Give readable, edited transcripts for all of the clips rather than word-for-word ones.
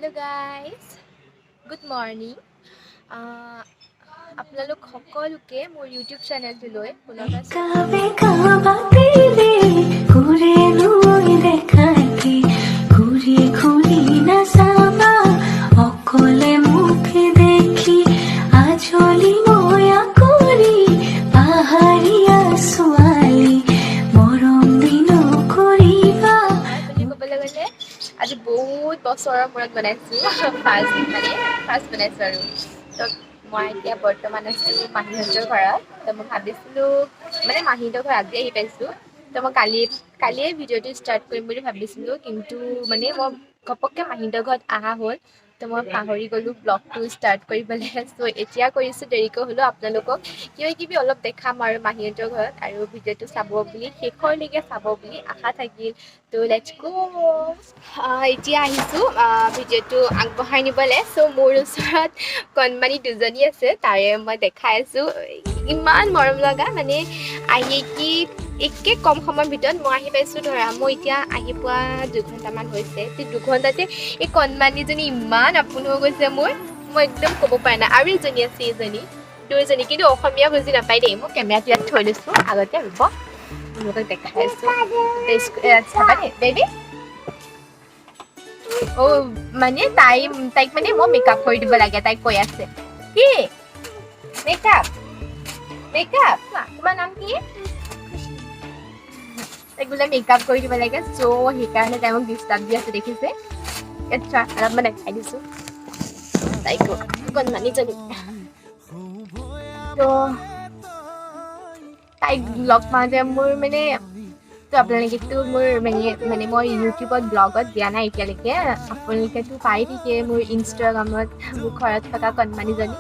Hello guys, good morning. আপোনালোক সকলোকে মোৰ ইউটিউব চেনেলটোলৈ পুনৰ কাবে কাবাতিলে ঘুরে লুই দেখাতি ঘুরি ঘুরি না সাবা অকলে মুখে দেখি আজলি ময়া করি পাহাড়িয়া সোয়ালি মরম দিন করিবা ক'বলৈ গ'লে আজি বহুত বছৰৰ মূৰত বনাইছোঁ ফাৰ্ষ্ট বনাইছোঁ আৰু তো মই এতিয়া বৰ্তমান আছোঁ মাহীহঁতৰ ঘৰত তো মই ভাবিছিলোঁ মানে মাহীহঁতৰ ঘৰ আজি আহি পাইছোঁ তো মই কালিয়ে ভিডিঅ'টো ষ্টাৰ্ট কৰিম বুলি ভাবিছিলোঁ কিন্তু মানে মই ঘপককৈ মাহীহঁতৰ ঘৰত অহা হ'ল তো মই পাহৰি গ'লোঁ ব্লগটো ষ্টাৰ্ট কৰিবলৈ চ' এতিয়া কৰিছোঁ দেৰিকৈ হ'লেও আপোনালোকক কিবা অলপ দেখাম আৰু মাহীহঁতৰ ঘৰত আৰু ভিডিঅ'টো চাব বুলি শেষৰলৈকে চাব বুলি আশা থাকিল তো লেটছ গো এতিয়া আহিছোঁ ভিডিঅ'টো আগবঢ়াই নিবলৈ চ' মোৰ ওচৰত কণমানি দুজনী আছে তাৰে মই দেখাই আছোঁ ইমান মৰম লগা মানে আহি কি একে কম সময়ৰ ভিতৰত মই আহি পাইছোঁ ধৰা মই এতিয়া আহি পোৱা 2 ঘণ্টামান হৈছে সেই 2 ঘণ্টাতে এই কণমানিজনী ইমান আপোন হৈ গৈছে মই একদম ক'ব পৰা নাই আৰু এজনী আছে এইজনী দুইজনী কিন্তু অসমীয়া বুজি নাপায় দেই মই কেমেৰাটো ইয়াত থৈ লৈছোঁ আগতে ৰ'ব আপোনালোকক দেখাই আছোঁ চাবা দেই বেবী মানে তাইক মানে মই মেকআপ কৰি দিব লাগে তাইক কৈ আছে কি মেকআপ তোমাৰ নাম কি তাইক বোলে মেকআপ কৰি দিব লাগে চ' সেইকাৰণে তাই মোক ডিষ্টাৰ্ব দি আছে দেখিছে আচ্ছা অলপ মানে দেখাই দিছোঁ তাইক কণমানিজনী তো তাইক লগ পাওঁতে মোৰ মানে তো আপোনালোকেতো মোৰ মানে মই ইউটিউবত ব্লগত দিয়া নাই এতিয়ালৈকে আপোনালোকেতো পাই থাকে মোৰ ইনষ্টাগ্ৰামত মোৰ ঘৰত থকা কণমানিজনী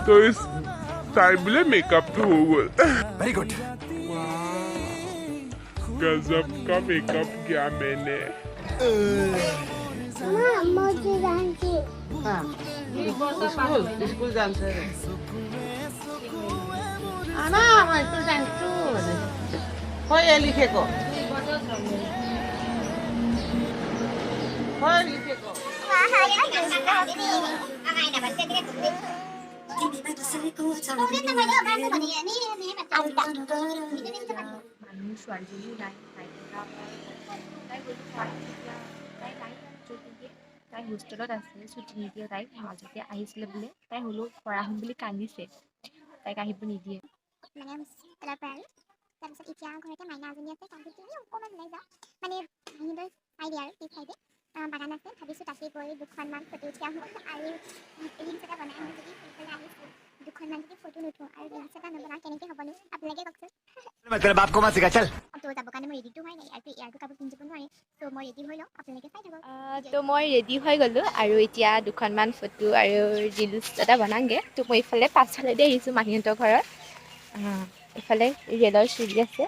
तो इस टाइम में मेकअप तो हो गया वेरी गुड गजब का मेकअप किया मैंने स्कूल जान्छ आमा स्कुल जान्छु खोइ यहाँ लेखेको खोइ लेखेको মানুহ ছোৱালীজনীও নাই তাই হোষ্টেলত আছে ছুটি নিদিয়ে তাইক মাজতে আহিছিলে বোলে তাই হ'লেও পৰা হ'ম বুলি কান্দিছে তাইক আহিব নিদিয়ে মানে হোষ্টেলৰ পৰা আৰু তাৰপিছত এতিয়া ঘৰতে মাইনা এজনী আছে তাইক তুমি অকণমান ওলাই যাওঁ মানে আহিবলৈ চাই দিয়ে আৰু পিছ চাইডে বাগান আছে ভাবিছোঁ তাতে গৈ 2খনমান ফটো উঠি আহোঁ আৰু ৰিলছ এটা বনাই আহোঁ যদি ফুৰিবলৈ আহিছোঁ 2খনমান যদি ফটো নুঠোঁ আৰু ৰিলছ এটা নবনাওঁ কেনেকৈ হ'বনো আপোনালোকে কওকচোন मैं तेरे बाप को मत सिखा चल তো যাবৰ কাৰণে মই ৰেডিটো হোৱাই নাই ইয়াৰটো কাপোৰ পিন্ধিব নোৱাৰি ত' মই ৰেডি হৈ লওঁ আপোনালোকে চাই থাকক তো মই ৰেডি হৈ গ'লোঁ আৰু এতিয়া 2খনমান ফটো আৰু ৰিলছ এটা বনাওঁগৈ তো মই এইফালে পাছফালেদি আহিছোঁ মাহীহঁতৰ ঘৰত এইফালে ৰেলৰ চিৰি আছে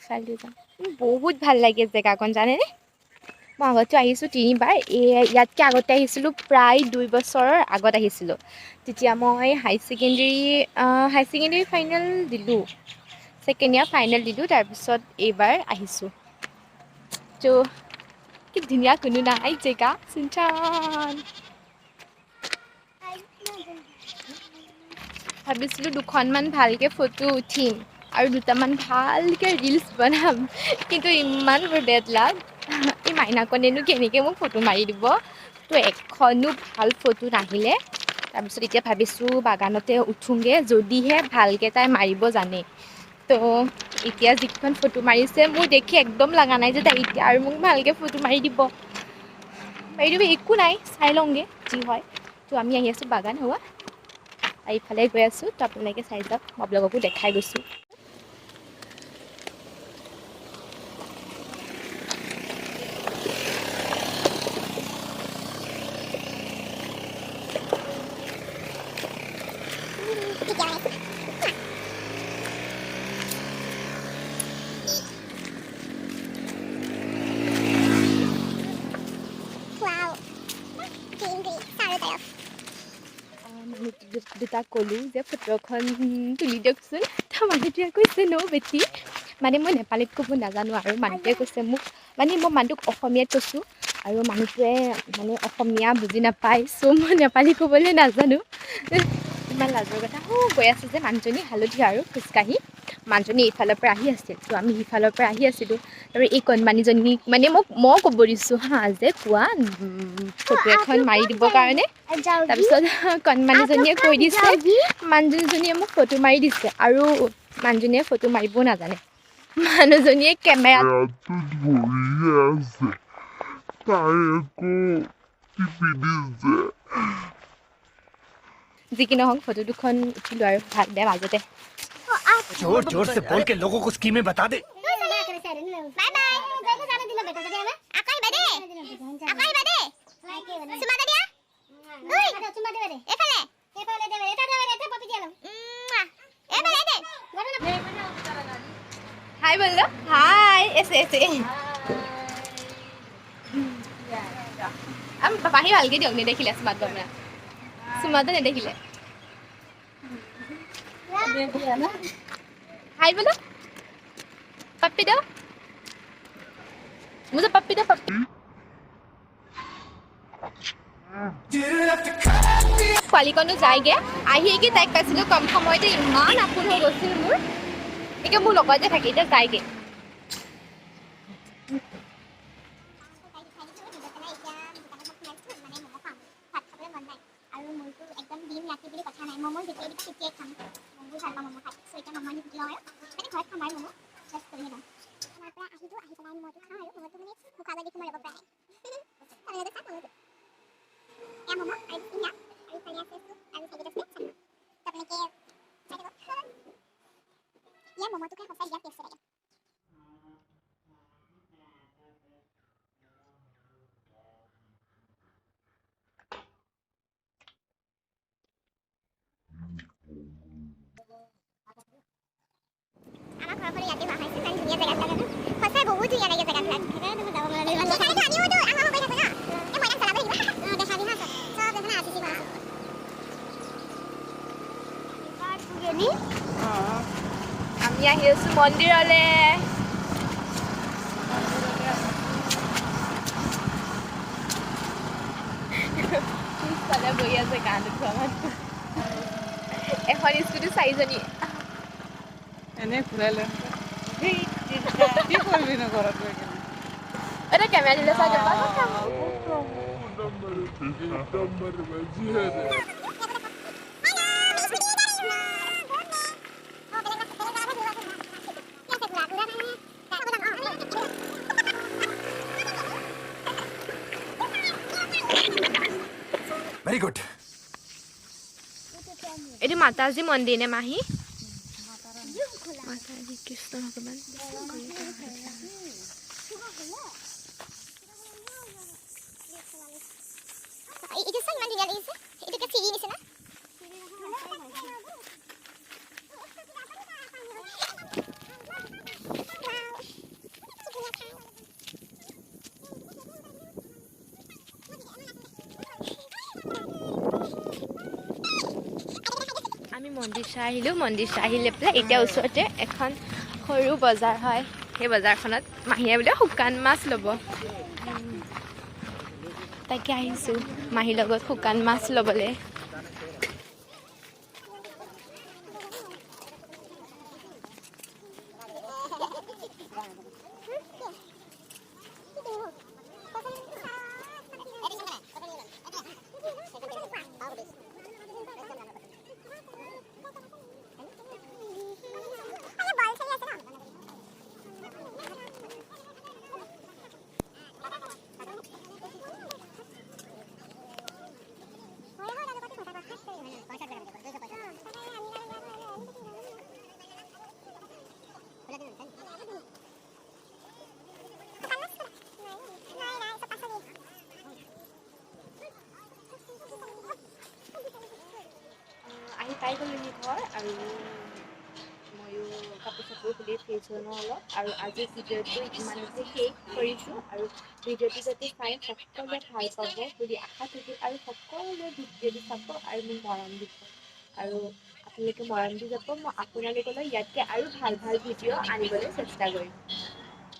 চাই যাম বহুত ভাল লাগে জেগাকণ জানেনে মই আগতে আহিছোঁ 3বাৰ ইয়াতকৈ আগতে আহিছিলোঁ প্ৰায় 2 বছৰৰ আগত আহিছিলোঁ তেতিয়া মই হাই ছেকেণ্ডেৰী ফাইনেল দিলোঁ ছেকেণ্ড ইয়াৰ ফাইনেল দিলোঁ, তাৰপিছত এইবাৰ আহিছোঁ। তো কি ধুনীয়া কোনো নাই জেগা চিনচান। ভাবিছিলোঁ দুখনমান ভালকৈ ফটো উঠিম আৰু দুটামান ভালকৈ ৰিলচ বনাম, কিন্তু ইমান মোৰ বেড লাগ। এই মাইনাকণেনো কেনেকৈ মোক ফটো মাৰি দিব। তো এখনো ভাল ফটো নাহিলে। তাৰপিছত এতিয়া ভাবিছোঁ বাগানতে উঠোঁগৈ, যদিহে ভালকৈ তাই মাৰিব জানে। তো এতিয়া যিখন ফটো মাৰিছে মোৰ দেখি একদম লগা নাই যে তাই এতিয়া আৰু মোক ভালকৈ ফটো মাৰি দিব। একো নাই, চাই লওঁগৈ যি হয়। তো আমি আহি আছোঁ বাগান হোৱা, এইফালে গৈ আছোঁ। তো আপোনালোকে চাই যাওক, মই আপোনালোককো দেখাই গৈছোঁ। Wow. Green, green. Sorry, দুটা ক'লোঁ যে ফটো এখন তুলি দিয়কচোন। তো মানুহটোৱে কৈছে ন বেটি, মানে মই নেপালীত ক'ব নাজানো আৰু মানুহটোৱে কৈছে মোক, মানে মই মানুহটোক অসমীয়াত কৈছোঁ আৰু মানুহটোৱে মানে অসমীয়া বুজি নাপায়। চ' মই নেপালী ক'বলৈ নাজানো। ইমান লাজৰ কথা। গৈ আছোঁ যে মানুহজনী হালধীয়া আৰু খোজকাঢ়ি, মানুহজনী এইফালৰ পৰা আহি আছিল। তো আমি সিফালৰ পৰা আহি আছিলোঁ। আৰু এই কণমানিজনীক মানে মই ক'ব দিছোঁ যে কোৱা ফটো এখন মাৰি দিবৰ কাৰণে। তাৰপিছত কণমানিজনীয়ে কৈ দিছে, মানুহজনীয়ে মোক ফটো মাৰি দিছে আৰু মানুহজনীয়ে ফটো মাৰিবও নাজানে। মানুহজনীয়ে কেমেৰাত ধৰিয়ে আছে, তাই একো টিপি দিছে। যি কি নহওক ফটো দুখন উঠিলোঁ আৰু ভাল বেয়া মাজতে। जोर जोर से बोल के लोगों को स्कीमें बता दे। হাই বললো, হাই এসে বাহি ভালকৈ দিয়ক, নেদেখিলে চুমাটো নেদেখিলে। हाय बोलो, पप्पी दो मुझे, पप्पी दो पप्पी। পোৱালিকণো যায়গৈ, আহিয়েকি তাইক পাইছিলোঁ কম সময়তে, ইমান আপোন হৈ গৈছিল মোৰ। এতিয়া মোৰ লগতে থাকে, এতিয়া যায়গৈ। আৰু মোৰতো একদম দিন ৰাতি বুলি কথা নাই, ম'ম' যেতিয়াই দিবা তেতিয়াই খাম। ম'মো ভাল পাওঁ ম'ম' খাই। চ' এতিয়া ম'ম' আনি দিলোঁ আৰু মানে ঘৰত খাম আৰু ম'ম' জাষ্ট কৰিহে যাম। আমাৰ পৰা আহিলোঁ, আহি পেলাই ম'ম'টো খাওঁ আৰু ম'ম'টো মানে মুখা লাগি মই ৰ'ব পৰা নাই। আপোনালোকে চাওক ম'ম'টো। এয়া ম'ম' আৰু পিঁয়াজ আৰু ইফালে আছে চুপ আৰু চাইডত আছে চাটনি। আপোনালোকে চাই দিব। এয়া ম'ম'টো খাই সঁচাই বিৰাট টেষ্টি লাগে। আমাৰ ঘৰৰ পৰা ইয়াতে হোৱা হৈছে, ইমান ধুনীয়া জেগা চাগে ন? সঁচাই বহুত ধুনীয়া লাগে জেগাবিলাক। সেইকাৰণে মই যাব মন লাগে। আমি আহি আছোঁ মন্দিৰলৈ। পিছফালে বহি আছে গান উঠোৱা মানুহ। এখন স্কুটি চাৰিজনী। এনেই ঘূৰাই লৈ কি কৰিবি নো ঘৰত গৈ কিনে? এটা কেমেৰা দিলে চাই যাবা। नंबर वजीर वेरी गुड। এইটো মাতাজী মন্দিৰ নে মাহী? মাতাজী কৃষ্ণ ভগৱান। এইটো চাই ইমান ধুনীয়া লাগিছে। এইটোকে চিৰি নিচিনা। আমি মন্দিৰ চাই আহিলোঁ, মন্দিৰ চাই আহি লৈ পেলাই এতিয়া ওচৰতে এখন সৰু বজাৰ হয় সেই বজাৰখনত মাহীয়ে বোলে শুকান মাছ ল'ব তাকে আহিছোঁ মাহীৰ লগত শুকান মাছ ল'বলৈ আহি পাই গ'লোহি ঘৰ আৰু ময়ো কাপোৰ চাপোৰ খুলি ফ্ৰেছ হ'লোঁ অলপ আৰু আজি ভিডিঅ'টো ইমানতে শেষ কৰিছোঁ আৰু ভিডিঅ'টো যাতে চাই সকলোৱে ভাল পাব বুলি আশা থাকিল আৰু সকলোৱে ভিডিঅ'টো চাব আৰু মোক মৰম দিব আৰু আপোনালোকে মৰম দি যাব মই আপোনালোকলৈ ইয়াতকৈ আৰু ভাল ভাল ভিডিঅ' আনিবলৈ চেষ্টা কৰিম